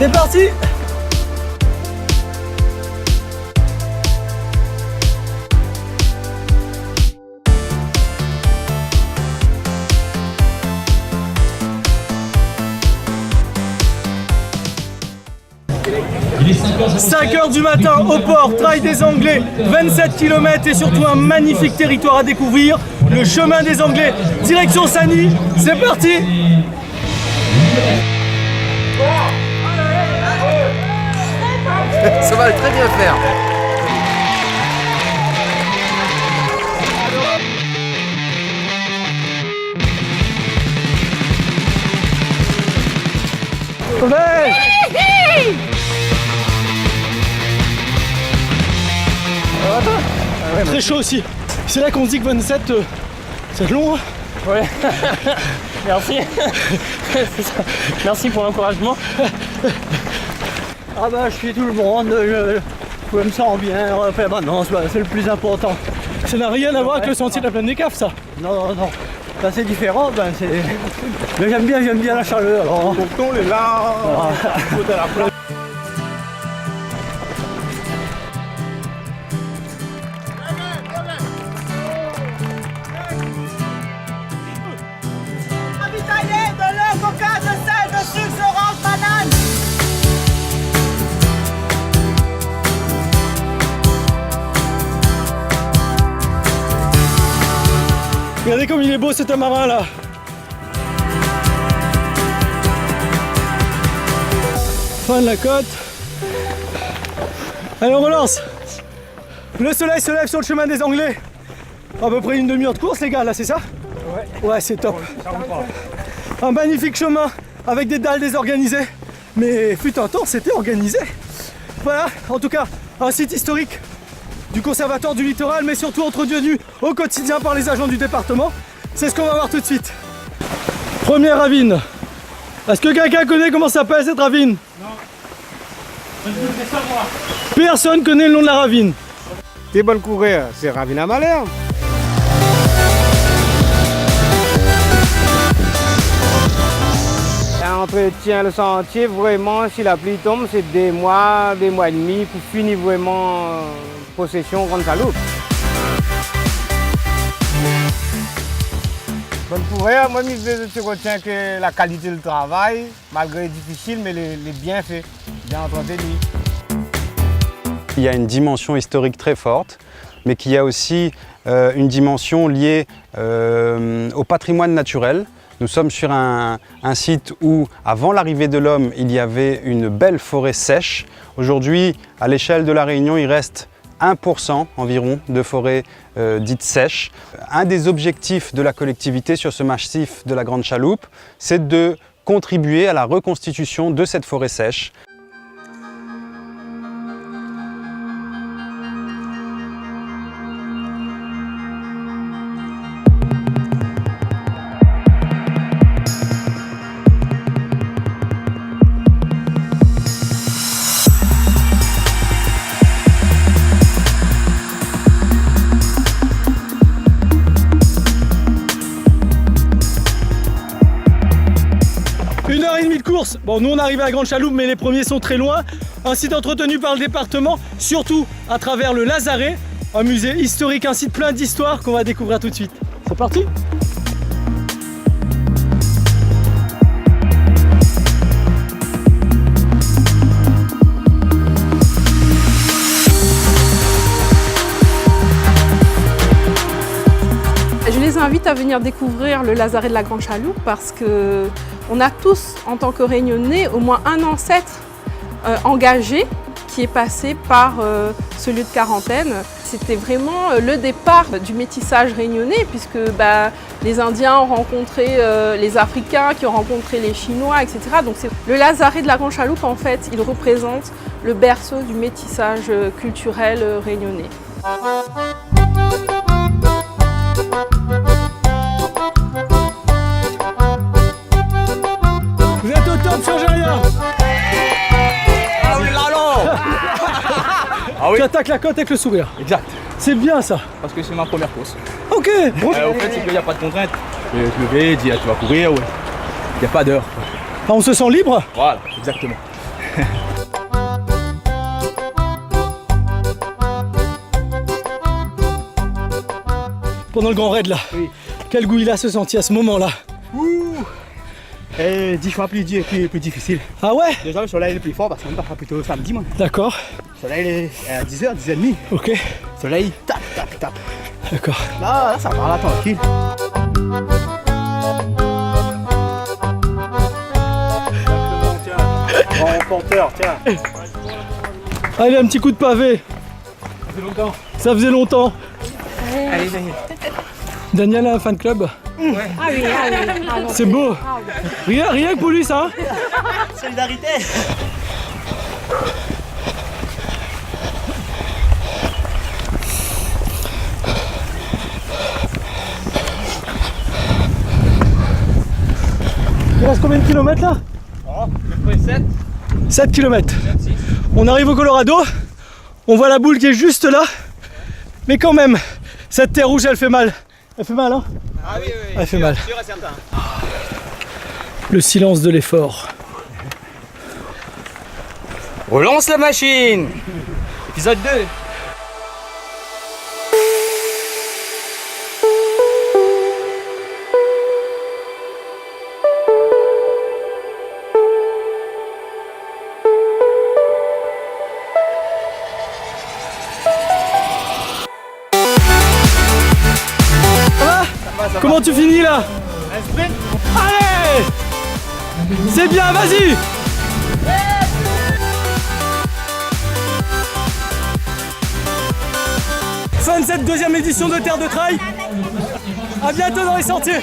C'est parti! Il est 5h du matin au port, Trail des Anglais, 27 km et surtout un magnifique territoire à découvrir, le chemin des Anglais, direction Sani, c'est parti! Ça va très bien faire. Très chaud aussi. C'est là qu'on se dit que 27, c'est long. Hein. Ouais, merci. Merci pour l'encouragement. Ah bah je suis tout le monde, je me sens bien, en permanence, c'est le plus important. Ça n'a rien à voir avec le sentier de la plaine des Caves, ça. Non. Ben, c'est différent, mais j'aime bien la chaleur. Alors. Pourtant, on est là, il faut à la place. Ravitailler de l'eau, coca, de sel, de sucre, orange, banane. Regardez comme il est beau cet tamarin là. Fin de la côte. Allez on relance. Le soleil se lève sur le chemin des Anglais. À peu près une demi-heure de course les gars là, c'est ça? Ouais c'est top. Un magnifique chemin avec des dalles désorganisées. Mais fut un temps c'était organisé. Voilà, en tout cas un site historique du conservatoire du littoral, mais surtout entretenu au quotidien par les agents du département. C'est ce qu'on va voir tout de suite. Première ravine. Est-ce que quelqu'un connaît comment s'appelle cette ravine? Non. Personne connaît le nom de la ravine. T'es bonne courir, c'est Ravine à Malherbe. On entretient le sentier vraiment, si la pluie tombe, c'est des mois et demi pour finir vraiment possession Grande Chaloupe. Bonne courir, moi je retiens que la qualité du travail, malgré difficile, mais les bienfaits, bien entretenu. Il y a une dimension historique très forte, mais qu'il y a aussi une dimension liée au patrimoine naturel. Nous sommes sur un site où, avant l'arrivée de l'homme, il y avait une belle forêt sèche. Aujourd'hui, à l'échelle de la Réunion, il reste 1% environ de forêt dite sèche. Un des objectifs de la collectivité sur ce massif de la Grande Chaloupe, c'est de contribuer à la reconstitution de cette forêt sèche. Bon, nous on arrive à la Grande Chaloupe, mais les premiers sont très loin. Un site entretenu par le département, surtout à travers le Lazaret, un musée historique, un site plein d'histoire qu'on va découvrir tout de suite. C'est parti! Je les invite à venir découvrir le Lazaret de la Grande Chaloupe parce que on a tous, en tant que Réunionnais, au moins un ancêtre engagé qui est passé par ce lieu de quarantaine. C'était vraiment le départ du métissage réunionnais puisque les Indiens ont rencontré les Africains, qui ont rencontré les Chinois, etc. Donc le Lazaret de la Grande Chaloupe, en fait, il représente le berceau du métissage culturel réunionnais. Vous êtes au top, changez rien! Ah oui, là, là. Ah oui. Tu attaques la côte avec le sourire. Exact. C'est bien ça. Parce que c'est ma première course. Ok. Bon. Au fait, c'est qu'il n'y a pas de contrainte. Je vais te lever, dire tu vas courir, ouais. Il n'y a pas d'heure. On se sent libre. Voilà, exactement. pendant le grand raid là. Oui. Quel goût il a ce sentier à ce moment-là? Et 10 fois plus dur et plus difficile. Ah ouais? Déjà le soleil est le plus fort parce qu'on part plutôt samedi. Moi. D'accord, Le soleil est à 10h, 10h30. ok, Le soleil tape, tape, tape. d'accord. Là, ça va là tranquille. Bon porteur, tiens. Allez, un petit coup de pavé. Ça faisait longtemps. Allez, Daniel. Daniel a un fan club. C'est beau. Rien que pour lui ça. Solidarité. Il reste combien de kilomètres là? 7 km. On arrive au Colorado. On voit la boule qui est juste là. Mais quand même, cette terre rouge elle fait mal. Elle fait mal hein? Ah oui, oui, Elle fait mal. sûr et certain. Le silence de l'effort. Relance la machine. Épisode 2. Comment tu finis là? Allez! C'est bien, vas-y! Fin de cette deuxième édition de Terre de Trail. À bientôt dans les sentiers.